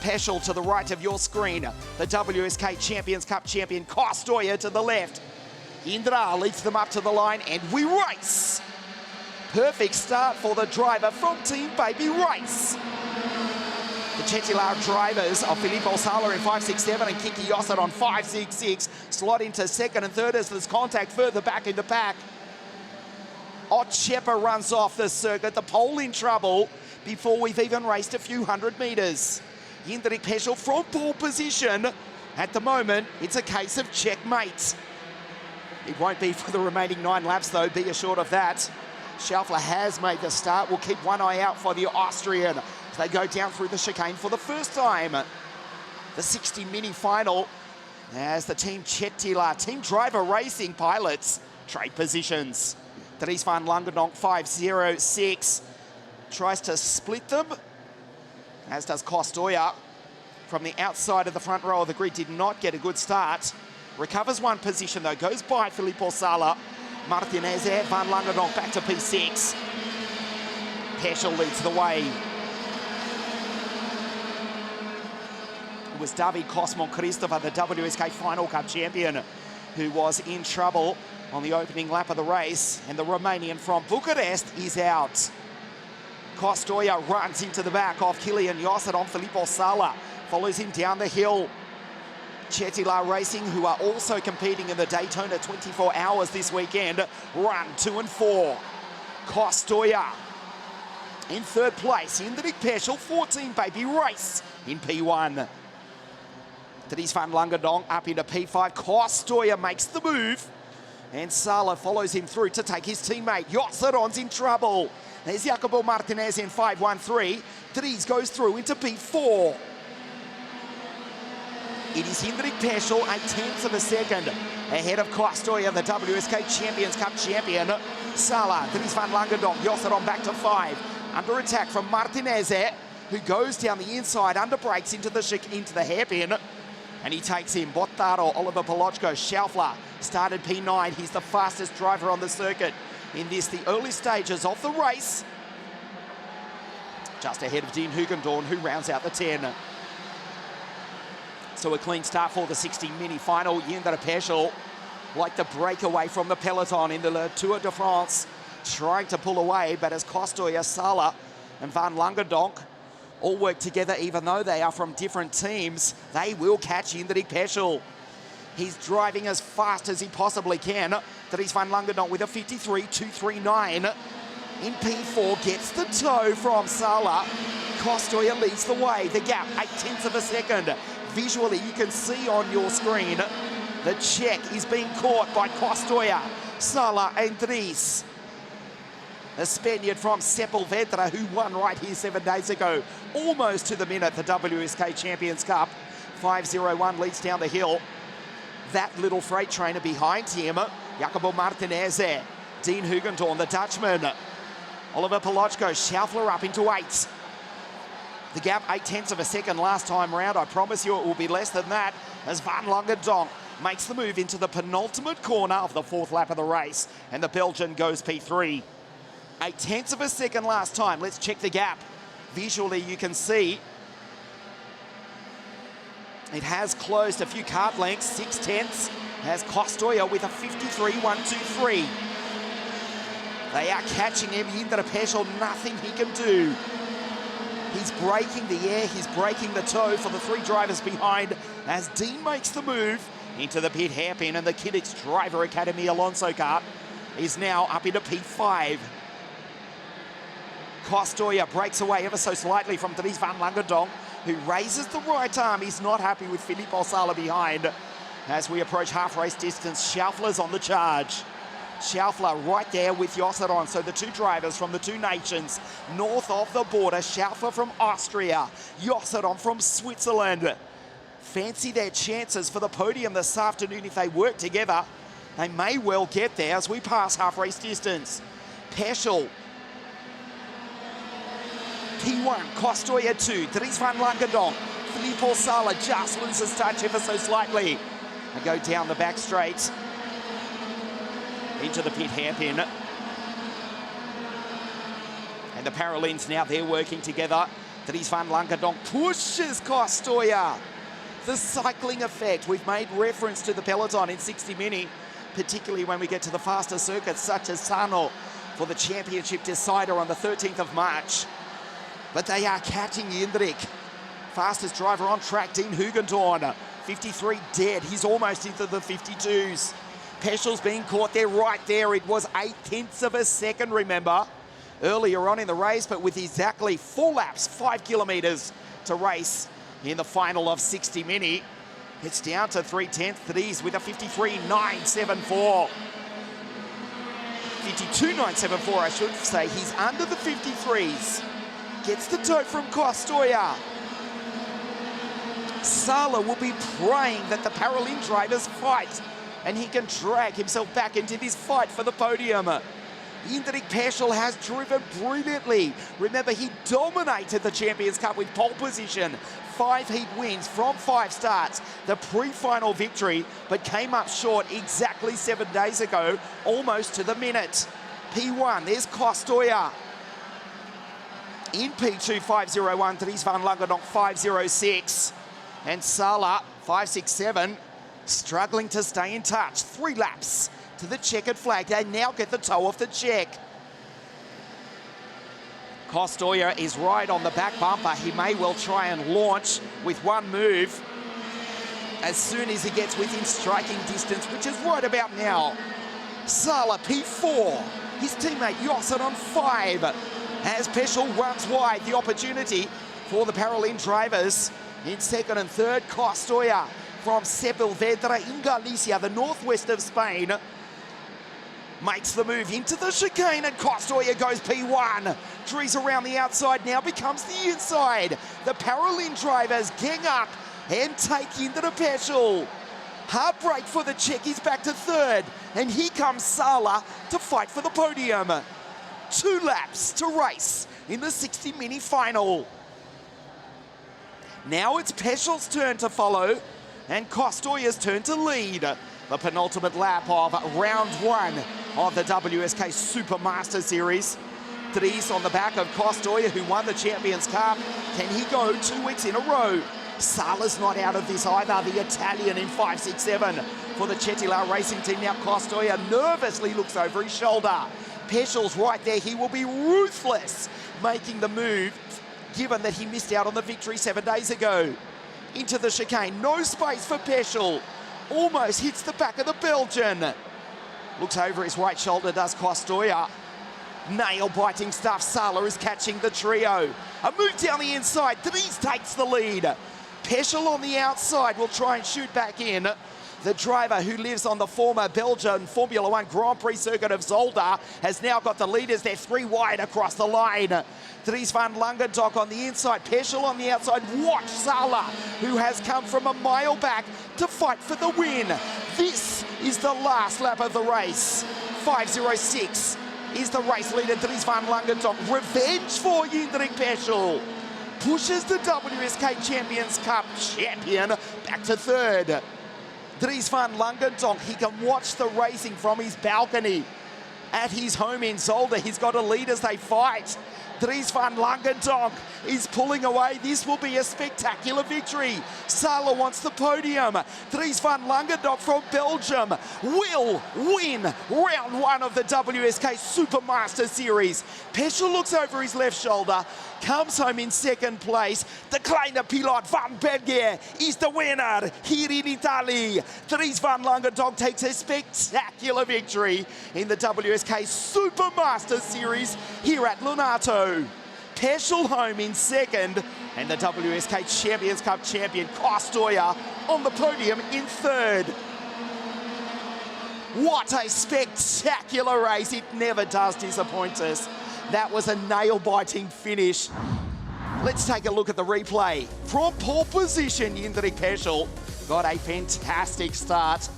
Peschel to the right of your screen. The WSK Champions Cup champion Kostoja to the left. Indra leads them up to the line and we race. Perfect start for the driver from Team Baby Race. The Chettilar drivers of Filippo Sala in 567 and Kiki Yossert on 566 slot into second and third as there's contact further back in the pack. Otchepa runs off the circuit, the pole in trouble before we've even raced a few hundred metres. Jindrik Peschel from pole position. At the moment, it's a case of checkmate. It won't be for the remaining 9 laps though, be assured of that. Schaufler has made the start. We'll keep one eye out for the Austrian as they go down through the chicane for the first time. The 60 mini final as the Team Chettilar, Team Driver Racing pilots trade positions. Dries van Langendonk 506 tries to split them, as does Kostoja. From the outside of the front row of the grid, did not get a good start. Recovers one position though, goes by Filippo Sala. Martinez, Van Langendonk back to P6. Peschel leads the way. It was David Cosmo Christopher, the WSK Final Cup champion, who was in trouble on the opening lap of the race, and the Romanian from Bucharest is out. Kostoja runs into the back of Kilian Yossert on Filippo Sala, follows him down the hill. Chettilar Racing, who are also competing in the Daytona 24 Hours this weekend, run 2 and 4. Kostoja in third place. Jindrik Peschel, 14 Baby Race in P1. Dries van Langendonk up into P5. Kostoja makes the move, and Sala follows him through to take his teammate. Jossert's in trouble. There's Jacopo Martinez in 513. Dries goes through into P4. It is Jindrik Peschel, 0.8 of a second ahead of Kostoja, the WSK Champions Cup champion. Sala, Dries van Langendonk, Jossert back to 5. Under attack from Martinez, who goes down the inside, under brakes into the hairpin, and he takes him. Bottaro, Oliver Polochko, Schaufler started P9. He's the fastest driver on the circuit in this, the early stages of the race. Just ahead of Dean Hugendorn, who rounds out the 10. So a clean start for the 60 mini final. Jindrik Peschel, like the breakaway from the peloton in the Tour de France, trying to pull away, but as Kostoja, Sala and Van Langendonk all work together, even though they are from different teams, they will catch Jindrik Peschel. He's driving as fast as he possibly can. Dries van Langendonk with a 53.239. In P4, gets the toe from Sala. Kostoja leads the way. The gap, 0.8 of a second. Visually, you can see on your screen the Czech is being caught by Kostoja, Sala and Dries. A Spaniard from Sepulvedra who won right here 7 days ago, almost to the minute, the WSK Champions Cup. 501 leads down the hill. That little freight trainer behind him, Jacopo Martinez, Dean Hugendorn, the Dutchman. Oliver Polochko, Schaufler up into 8. The gap, 0.8 of a second last time round. I promise you it will be less than that as Van Langendonk makes the move into the penultimate corner of the 4th lap of the race, and the Belgian goes P3. 0.8 of a second last time. Let's check the gap. Visually, you can see it has closed a few kart lengths, 0.6, as Kostoja with a 53.123. They are catching him. Jindrik Peschel, nothing he can do. He's breaking the air, he's breaking the toe for the 3 drivers behind as Dean makes the move into the pit hairpin, and the Kiddix Driver Academy Alonso kart is now up into P5. Kostoja breaks away ever so slightly from Dries van Langendonk, who raises the right arm. He's not happy with Filippo Sala behind. As we approach half race distance, Schaufler's on the charge. Schaufler right there with Jossert, so the 2 drivers from the 2 nations north of the border. Schaufler from Austria, Jossert from Switzerland. Fancy their chances for the podium this afternoon. If they work together, they may well get there as we pass half race distance. Peschel, P1, Kostoja 2, Dries van Langendonk, Filippo Sala just loses touch ever so slightly. They go down the back straight into the pit hairpin. And the Paralympians now, they're working together. Dries van Langendonk pushes Kostoja. The cycling effect. We've made reference to the peloton in 60 Mini, particularly when we get to the faster circuits such as Sano for the championship decider on the 13th of March. But they are catching Jindrik. Fastest driver on track, Dean Hugendorn. 53 dead. He's almost into the 52s. Peschel's being caught there, right there. It was 0.8 of a second, remember, earlier on in the race, but with exactly 4 laps, 5 kilometres to race in the final of 60 Mini. It's down to 3/10 Dries with a 53.974. 52.974, I should say. He's under the 53s. Gets the tote from Kostoja. Sala will be praying that the Paralympic drivers fight and he can drag himself back into this fight for the podium. Jindrik Peschel has driven brilliantly. Remember, he dominated the Champions Cup with pole position. 5 heat wins from 5 starts. The pre-final victory, but came up short exactly 7 days ago, almost to the minute. P1, there's Kostoja. In P2, 5.01, Dries van Langendonk, 5.06. And Sala, 5.67, struggling to stay in touch. 3 laps to the checkered flag. They now get the toe off the check. Kostoja is right on the back bumper. He may well try and launch with one move as soon as he gets within striking distance, which is right about now. Sala, P4. His teammate Josset on 5. As Peschel runs wide, the opportunity for the Paralympic drivers in second and third. Kostoja from Sepulvedra in Galicia, the northwest of Spain, makes the move into the chicane, and Kostoja goes P1. Dries around the outside now becomes the inside. The Paralympic drivers gang up and take into the Peschel. Hard break for the Czech, he's back to third. And here comes Sala to fight for the podium. 2 laps to race in the 60 Mini final. Now it's Peschel's turn to follow and Kostoja's turn to lead. The penultimate lap of round 1 of the WSK Supermaster Series. Dries on the back of Kostoja, who won the Champions Cup. Can he go 2 weeks in a row? Sala's not out of this either, the Italian in 5.67 for the Cetilar Racing Team. Now Kostoja nervously looks over his shoulder. Peschel's right there, he will be ruthless making the move, given that he missed out on the victory 7 days ago. Into the chicane, no space for Peschel. Almost hits the back of the Belgian. Looks over his right shoulder, does Kostoja. Nail-biting stuff, Sala is catching the trio. A move down the inside, Dries takes the lead. Peschel on the outside will try and shoot back in. The driver who lives on the former Belgian Formula 1 Grand Prix circuit of Zolder has now got the leaders. They're 3 wide across the line. Dries van Langendonk on the inside, Peschel on the outside. Watch Sala, who has come from a mile back to fight for the win. This is the last lap of the race. 5.06 is the race leader, Dries van Langendonk. Revenge for Jindrik Peschel. Pushes the WSK Champions Cup champion back to third. Dries van Langendonk, he can watch the racing from his balcony at his home in Zolder. He's got a lead as they fight. Dries van Langendonk is pulling away. This will be a spectacular victory. Sala wants the podium. Dries van Langendonk from Belgium will win round 1 of the WSK Supermaster Series. Peschel looks over his left shoulder, comes home in second place. The kleine Pilot van Berger is the winner here in Italy. Dries van Langendonk takes a spectacular victory in the WSK Supermaster Series here at Lonato. Peschel home in second, and the WSK Champions Cup champion Kostoja on the podium in third. What a spectacular race. It never does disappoint us. That was a nail-biting finish. Let's take a look at the replay. From pole position, Jindrik Peschel got a fantastic start.